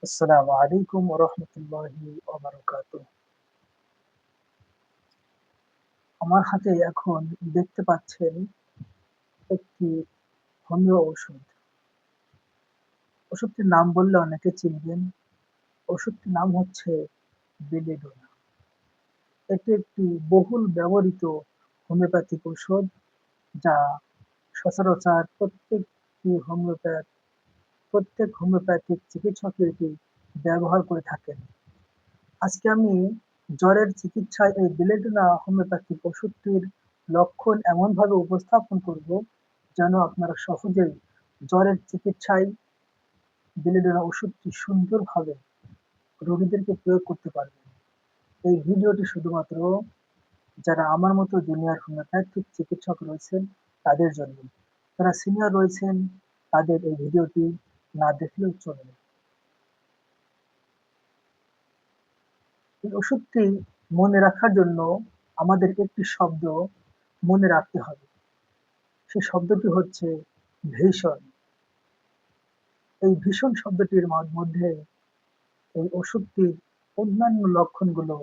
আসসালামু আলাইকুম ওয়া রাহমাতুল্লাহি ওয়া বারাকাতুহু। আমার হাতে এখন দেখতে পাচ্ছেন একটি হোমিও ওষুধ। ওষুধটির নাম বললে অনেকে চিনবেন। ওষুধটির নাম হচ্ছে বেলেডোনা। এটি একটি বহুল ব্যবহৃত হোমিওপ্যাথিক ঔষধ যা সচরাচর প্রত্যেক হোমিওপ্যাথিক চিকিৎসকই এটি ব্যবহার করে থাকেন। আজকে আমি জ্বরের চিকিৎসায় এই বেলেডোনা হোমিওপ্যাথিক ওষুধটির লক্ষণ এমনভাবে উপস্থাপন করব যেন আপনারা সহজেই জ্বরের চিকিৎসায় বেলেডোনা ওষুধটি সুন্দরভাবে রোগীদেরকে প্রয়োগ করতে পারবেন। এই ভিডিওটি শুধুমাত্র যারা আমার মতো জুনিয়র হোমিওপ্যাথিক চিকিৎসক রয়েছেন তাদের জন্য। যারা সিনিয়র রয়েছেন তাদের এই ভিডিওটি না দেখলেও চলবে। এই ওষুধটি মনে রাখার জন্য আমাদের একটি শব্দ মনে রাখতে হবে। সেই শব্দটি হচ্ছে ভীষণ। এই ভীষণ শব্দটির মধ্যে এই ওষুধটির অন্যান্য লক্ষণগুলো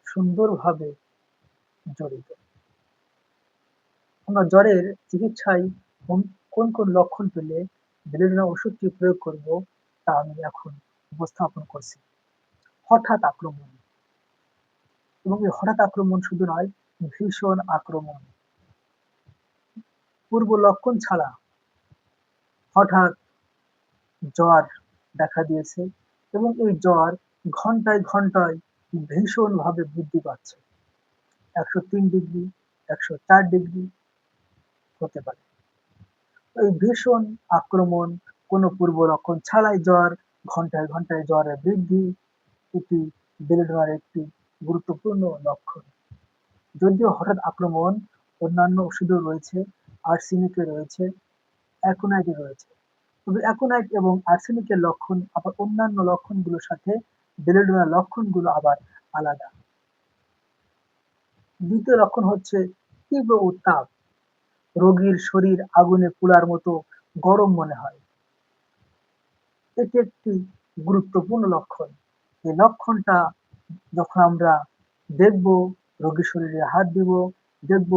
সুন্দরভাবে জড়িত। আমরা জ্বরের চিকিৎসায় কোন কোন লক্ষণ পেলে বেলেডোনা ওষুধটি প্রয়োগ করব তা আমি এখন উপস্থাপন করছি। হঠাৎ আক্রমণ, এবং এই হঠাৎ আক্রমণ শুধু নয়, ভীষণ আক্রমণ। পূর্ব লক্ষণ ছাড়া হঠাৎ জ্বর দেখা দিয়েছে এবং এই জ্বর ঘন্টায় ঘন্টায় ভীষণভাবে বৃদ্ধি পাচ্ছে। 103 ডিগ্রি, 104 ডিগ্রি হতে পারে। এই ভীষণ আক্রমণ কোনো পূর্ব লক্ষণ ছাড়াই জ্বর, ঘন্টায় ঘন্টায় জ্বরের বৃদ্ধি, এটি বেলেডোনার একটি গুরুত্বপূর্ণ লক্ষণ। যদিও হঠাৎ আক্রমণ অন্যান্য ওষুধও রয়েছে, আর্সেনিকে রয়েছে, অ্যাকোনাইটে রয়েছে। তবে অ্যাকোনাইট এবং আর্সেনিকের লক্ষণ আবার অন্যান্য লক্ষণগুলোর সাথে বেলেডোনার লক্ষণগুলো আবার আলাদা। দ্বিতীয় লক্ষণ হচ্ছে তীব্র উত্তাপ। রোগীর শরীর আগুনে পোড়ার মতো গরম মনে হয়। এটি একটি গুরুত্বপূর্ণ লক্ষণ। এই লক্ষণটা যখন আমরা দেখব, রোগীর শরীরে হাত দিব, দেখব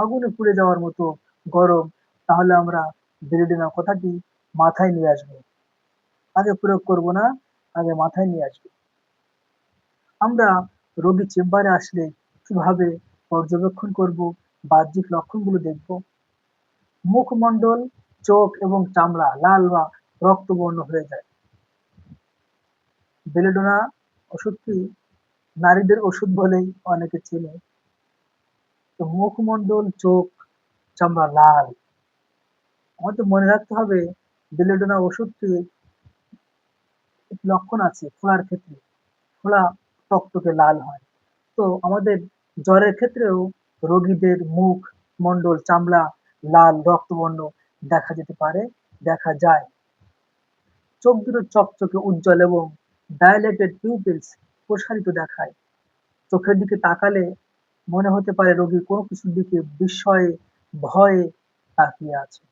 আগুনে পুড়ে যাওয়ার মতো গরম, তাহলে আমরা বেলেডোনা কথাটি মাথায় নিয়ে আসবো। আগে প্রয়োগ করব না, আগে মাথায় নিয়ে আসবো। আমরা রোগী চেম্বারে আসলে কিভাবে পর্যবেক্ষণ করব, বাহ্যিক লক্ষণগুলো দেখব। মুখমণ্ডল, চোখ এবং চামড়া লাল বা রক্তবর্ণ হয়ে যায়। বেলেডোনা ওষুধটি নারীদের ওষুধ বলেই অনেকে চেনে। তো মুখমণ্ডল, চোখ, চামড়া লাল। আমাদের মনে রাখতে হবে বেলেডোনা ওষুধটি লক্ষণ আছে ফোড়ার ক্ষেত্রে। ফোড়া টকটকে লাল হয়। তো আমাদের জ্বরের ক্ষেত্রেও রোগীদের মুখ মণ্ডল, চামড়া লাল রক্তবর্ণ দেখা যেতে পারে, দেখা যায়। চোখ দুটো চকচকে উজ্জ্বল এবং ডায়ালেটেড পিউপিলস প্রসারিত দেখায়। চোখের দিকে তাকালে মনে হতে পারে রোগী কোনো কিছুর দিকে বিস্ময়ে, ভয়ে তাকিয়ে আছে।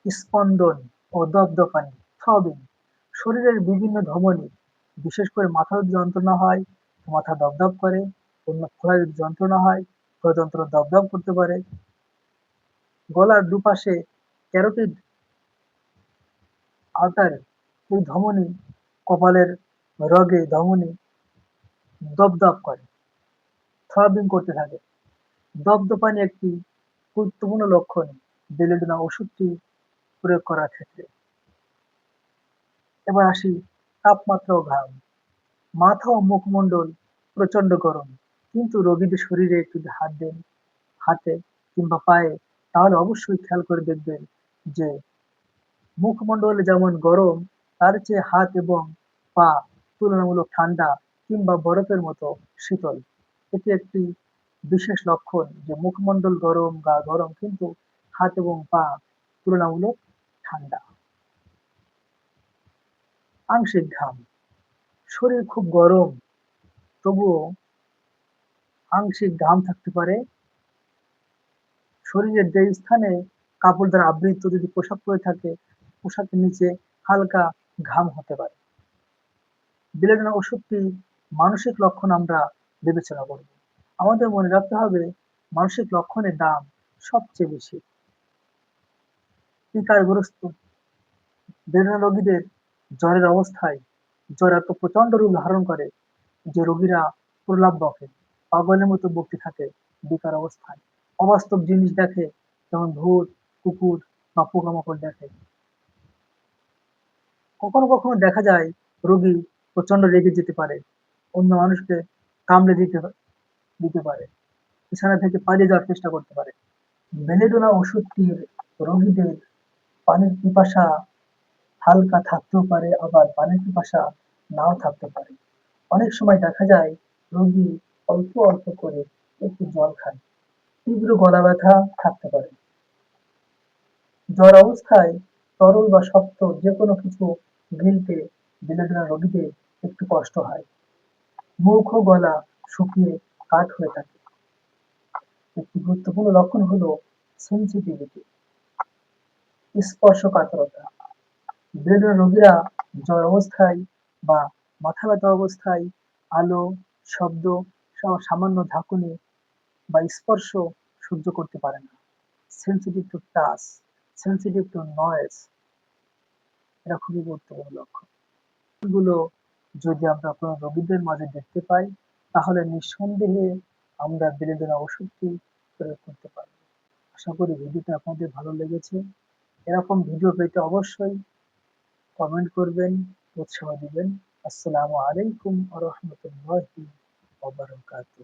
স্পন্দন ও দপদপানি, থ্রবিং। শরীরের বিভিন্ন ধমনী, বিশেষ করে মাথার যদি যন্ত্রণা হয়, মাথা দপদপ করে, অন্য ফোড়ায় যদি যন্ত্রণা হয়, ফোড়া যন্ত্রণা দপদপ করতে পারে। গলার দুপাশে ক্যারোটিড আর্টারি, এই ধমনী, কপালের রগে ধমনী দপদপ করে, থ্রবিং করতে থাকে। দপদপানি একটি গুরুত্বপূর্ণ লক্ষণ বেলেডোনা ওষুধটি প্রয়োগ করার ক্ষেত্রে। এবার আসি তাপমাত্রা ও ঘাম। মাথা ও মুখমণ্ডল প্রচন্ড গরম, কিন্তু রোগীদের শরীরে একটু যদি হাত দেন, হাতে কিংবা পায়ে, তাহলে অবশ্যই খেয়াল করে দেখবেন যে মুখমণ্ডল যেমন গরম, তার চেয়ে হাত এবং পা তুলনামূলক ঠান্ডা কিংবা বরফের মতো শীতল। এটি একটি বিশেষ লক্ষণ যে মুখমণ্ডল গরম, গা গরম, কিন্তু হাত এবং পা তুলনামূলক ঠান্ডা। আংশিক ঘাম। শরীর খুব গরম, তবুও আংশিক ঘাম থাকতে পারে। শরীরের যে স্থানে কাপড় দ্বারা আবৃত যদি পোশাক পরে থাকে পোশাকের নিচে হালকা ঘাম হতে পারে। বেলেডোনা ওষুধটি মানসিক লক্ষণ আমরা বিবেচনা করব। আমাদের মনে রাখতে হবে মানসিক লক্ষণের দাম সবচেয়ে বেশি। টিকারগ্রস্ত বেলেডোনা রোগীদের জ্বরের অবস্থায় জ্বর এত প্রচন্ড রূপ ধারণ করে যে রোগীরা প্রলাপ বকে, পাগলের মতো বকতে থাকে বেকার অবস্থায়। অবাস্তব জিনিস দেখে, যেমন ভূত, কুকুর বা পোকামাকড় দেখে। কখনো কখনো দেখা যায় রোগী প্রচন্ড রেগে যেতে পারে, অন্য মানুষকে কামড়ে দিতে পারে, বিছানা থেকে পালিয়ে যাওয়ার চেষ্টা করতে পারে। বেলেডোনা ওষুধটির রোগীদের পানির পিপাসা হালকা থাকতেও পারে, আবার পানির পিপাসা নাও থাকতে পারে। অনেক সময় দেখা যায় রোগী অল্প অল্প করে একটু জল খায়। তীব্র গলা ব্যথা থাকতে পারে। জ্বর অবস্থায় তরল বা শক্ত যেকোনো কিছু গিলতে বেলেডোনা রোগীদের একটু কষ্ট হয়। মুখ ও গলা শুকিয়ে কাঠ হয়ে থাকে। একটি গুরুত্বপূর্ণ লক্ষণ হলো সেনসিটিভিটি, স্পর্শকাতরতা। বেলেডোনা রোগীরা জ্বর অবস্থায় বা মাথা ব্যথা অবস্থায় আলো, শব্দ, সামান্য ঝাঁকুনি বা স্পর্শ সহ্য করতে পারে না। Sensitive to touch, sensitive two noise, এটা খুবই গুরুত্বপূর্ণ লক্ষণ। এগুলো যদি আমরা কোনো রোগীদের মাঝে দেখতে পাই, তাহলে নিঃসন্দেহে আমরা বেলেডোনা ওষুধটি প্রয়োগ করতে পারব। আশা করি ভিডিওটা আপনাদের ভালো লেগেছে। এরকম ভিডিও পেতে অবশ্যই কমেন্ট করবেন, উৎসাহ দিবেন। আসসালামু আলাইকুম ওয়া রাহমাতুল্লাহি ওয়া বারাকাতুহু।